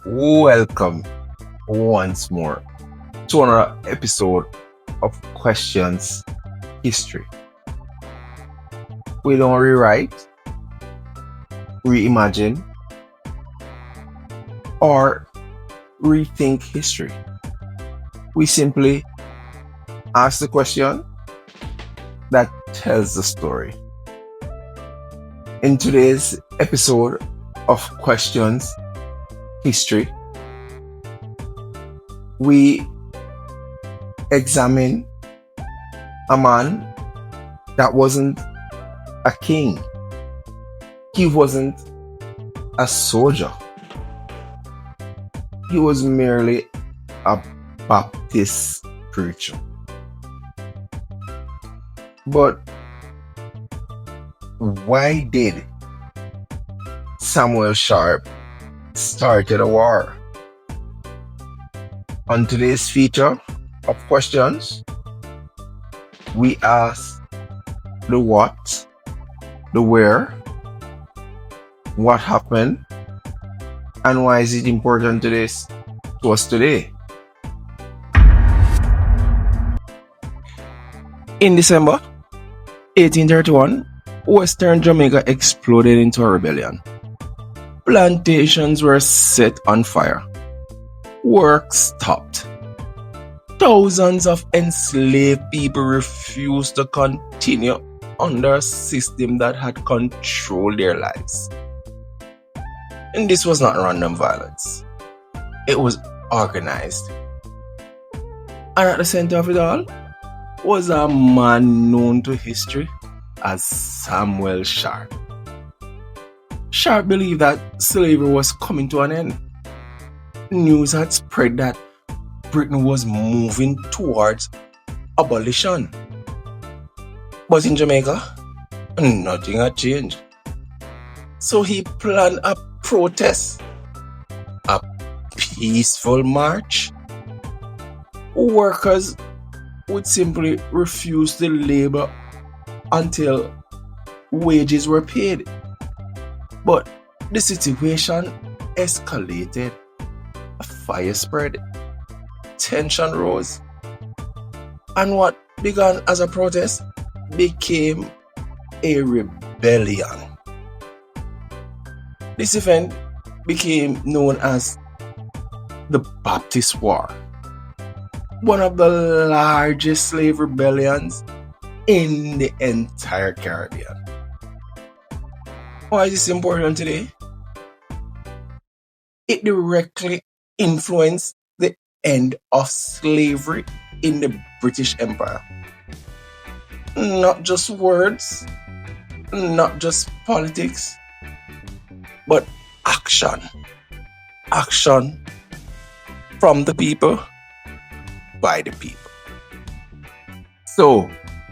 Welcome once more to another episode of Questions History. We don't rewrite, reimagine, or rethink history. We simply ask the question that tells the story. In today's episode of Questions History, we examine a man that wasn't a king. He wasn't a soldier. He was merely a Baptist preacher. But why did Samuel Sharpe started a war? On today's feature of questions, we ask the what, the where, what happened, and why is it important to us today. In December 1831, Western Jamaica exploded into a rebellion. Plantations were set on fire. Work stopped. Thousands of enslaved people refused to continue under a system that had controlled their lives. And this was not random violence. It was organized. And at the center of it all was a man known to history as Samuel Sharpe. Sharpe believed that slavery was coming to an end. News had spread that Britain was moving towards abolition. But in Jamaica, nothing had changed. So he planned a protest, a peaceful march. Workers would simply refuse to labor until wages were paid. But the situation escalated. A fire spread. Tension rose. And what began as a protest became a rebellion. This event became known as the Baptist War, one of the largest slave rebellions in the entire Caribbean. Why is this important today? It directly influenced the end of slavery in the British Empire. Not just words, not just politics, but action. Action from the people, by the people. So,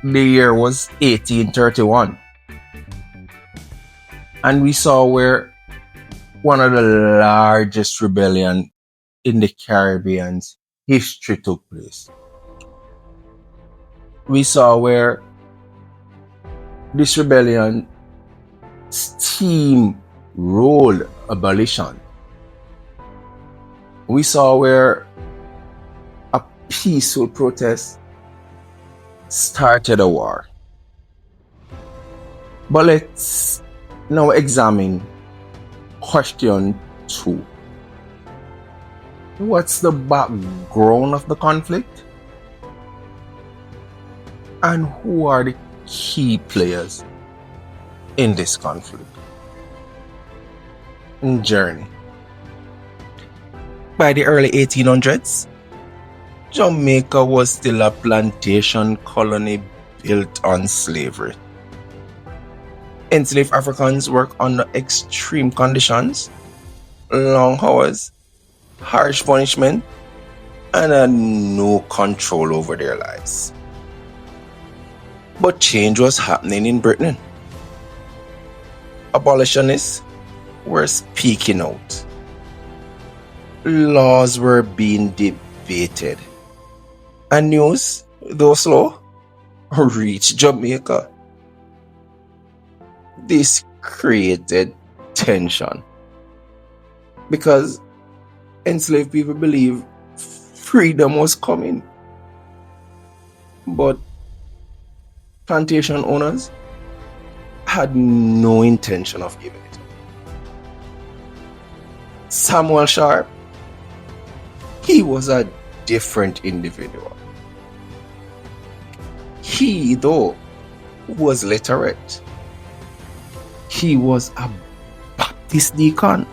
the year was 1831. And we saw where one of the largest rebellions in the Caribbean's history took place. We saw where this rebellion steamrolled abolition. We saw where a peaceful protest started a war. But let's now examine question 2. What's the background of the conflict? And who are the key players in this conflict? Journey. By the early 1800s, Jamaica was still a plantation colony built on slavery. Enslaved Africans worked under extreme conditions, long hours, harsh punishment, and had no control over their lives. But change was happening in Britain. Abolitionists were speaking out. Laws were being debated. And news, though slow, reached Jamaica. This created tension because enslaved people believed freedom was coming. But plantation owners had no intention of giving it up. Samuel Sharpe, he was a different individual. He, though, was literate. He was a Baptist deacon.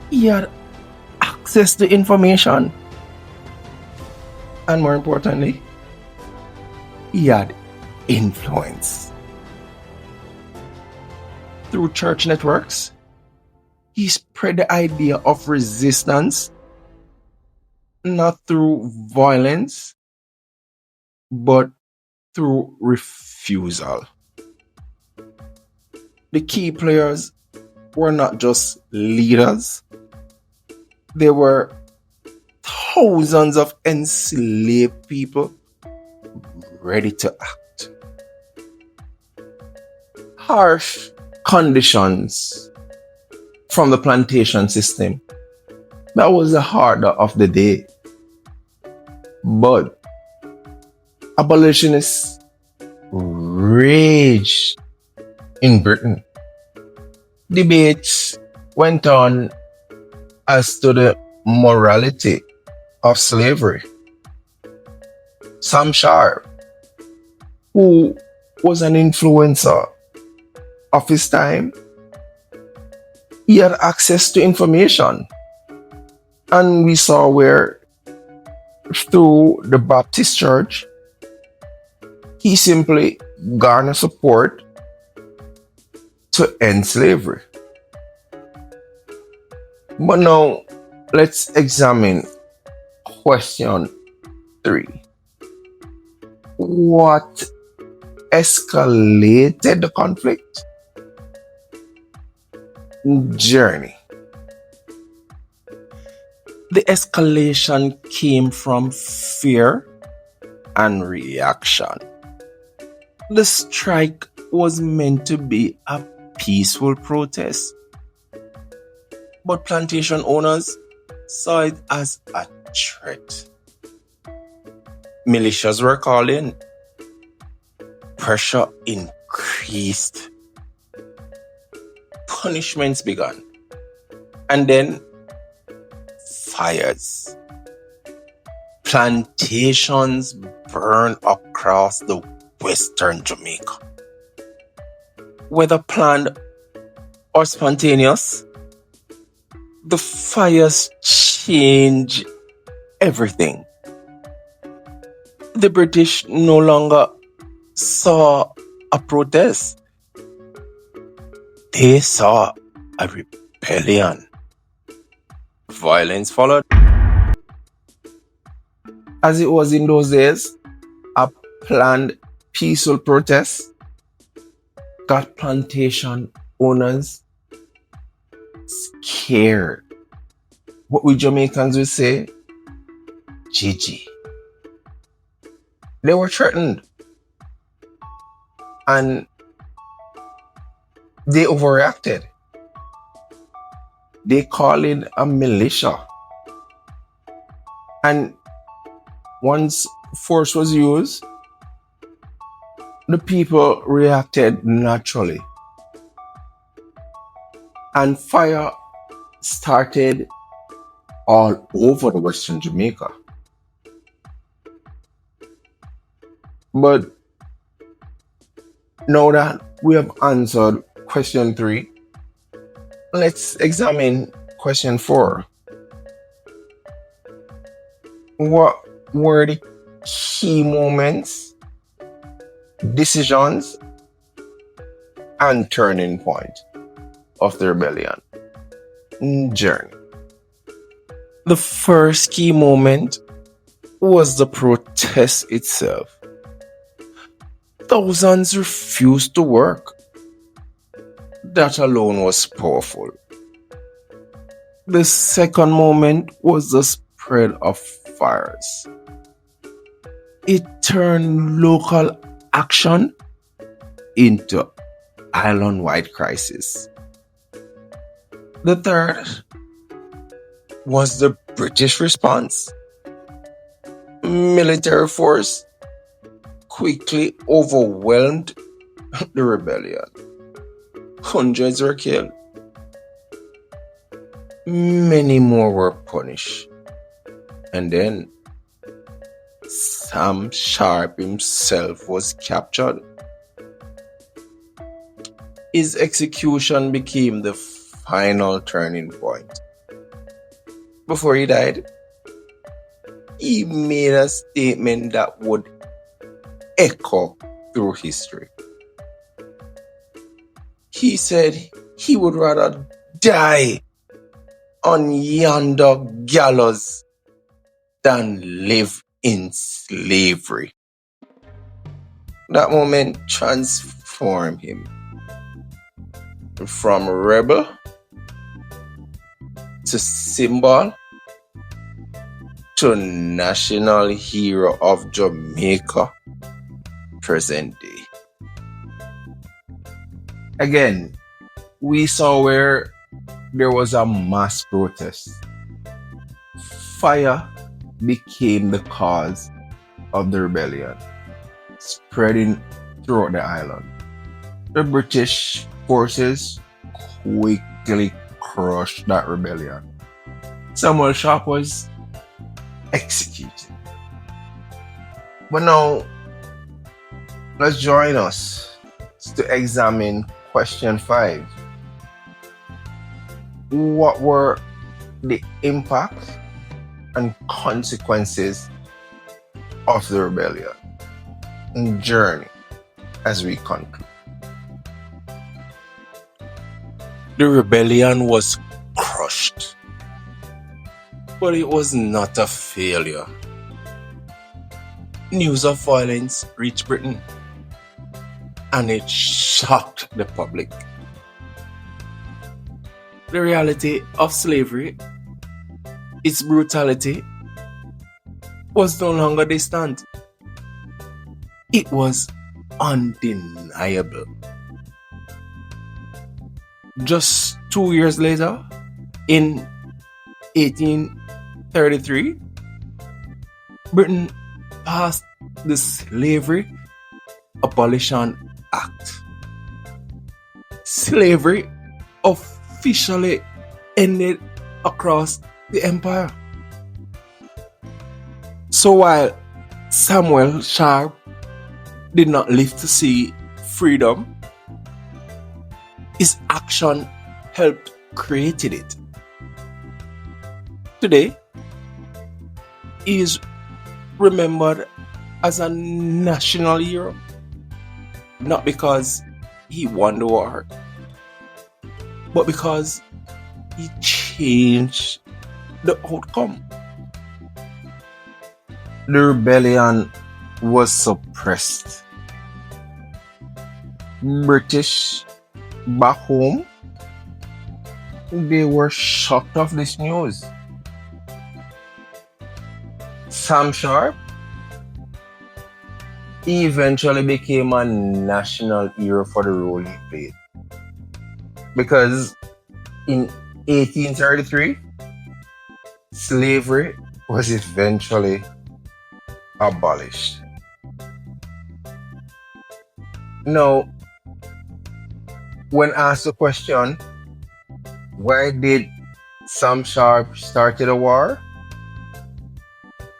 He had access to information. And more importantly, he had influence. Through church networks, he spread the idea of resistance, not through violence, but through refusal. The key players were not just leaders, they were thousands of enslaved people ready to act. Harsh conditions from the plantation system, that was the harder of the day. But abolitionists raged in Britain. Debates went on as to the morality of slavery. Sam Sharpe, who was an influencer of his time, he had access to information. And we saw where, through the Baptist Church, he simply garnered support to end slavery. But now, let's examine question 3. What escalated the conflict? Journey. The escalation came from fear and reaction. The strike was meant to be a peaceful protest, but plantation owners saw it as a threat. Militias were called in. Pressure increased. Punishments began. And then fires. Plantations burned across the western Jamaica. Whether planned or spontaneous, the fires changed everything. The British no longer saw a protest. They saw a rebellion. Violence followed. As it was in those days, a planned peaceful protest got plantation owners scared. What we Jamaicans would say, GG. They were threatened. And they overreacted. They called in a militia. And once force was used, the people reacted naturally. And fire started all over the Western Jamaica. But now that we have answered question 3, let's examine question 4. What were the key moments, decisions, and turning point of the rebellion journey? The first key moment was the protest itself. Thousands refused to work. That alone was powerful. The second moment was the spread of fires. It turned local action into island-wide crisis. The third was the British response. Military force quickly overwhelmed the rebellion. Hundreds were killed. Many more were punished. And then Sam Sharpe himself was captured. His execution became the final turning point. Before he died, he made a statement that would echo through history. He said he would rather die on yonder gallows than live in slavery. That moment transformed him from rebel to symbol to national hero of Jamaica present day. Again, we saw where there was a mass protest. Fire became the cause of the rebellion, spreading throughout the island. The British forces quickly crushed that rebellion. Sam Sharpe was executed. But now, let's join us to examine question 5. What were the impact and consequences of the rebellion and journey as we conclude? The rebellion was crushed, but it was not a failure. News of violence reached Britain, and it shocked the public. The reality of slavery, its brutality, was no longer distant. It was undeniable. Just 2 years later, in 1833, Britain passed the Slavery Abolition Act. Slavery officially ended across the empire. So while Sam Sharpe did not live to see freedom, his action helped create it. Today, he is remembered as a national hero, not because he won the war, but because he changed the outcome. The rebellion was suppressed. British back home, they were shocked of this news. Sam Sharpe eventually became a national hero for the role he played, because in 1833, slavery was eventually abolished. Now, when asked the question, why did Sam Sharpe start the war?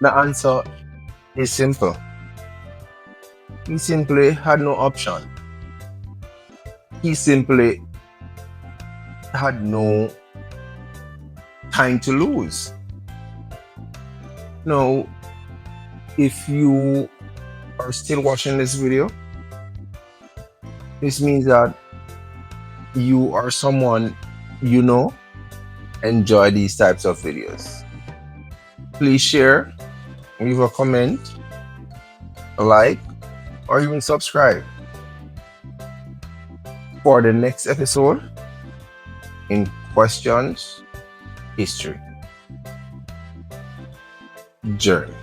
The answer is simple. He simply had no option. He simply had no time to lose. Now, if you are still watching this video, this means that you are someone you know enjoy these types of videos. Please share, leave a comment, a like, or even subscribe for the next episode in Questions History Journey.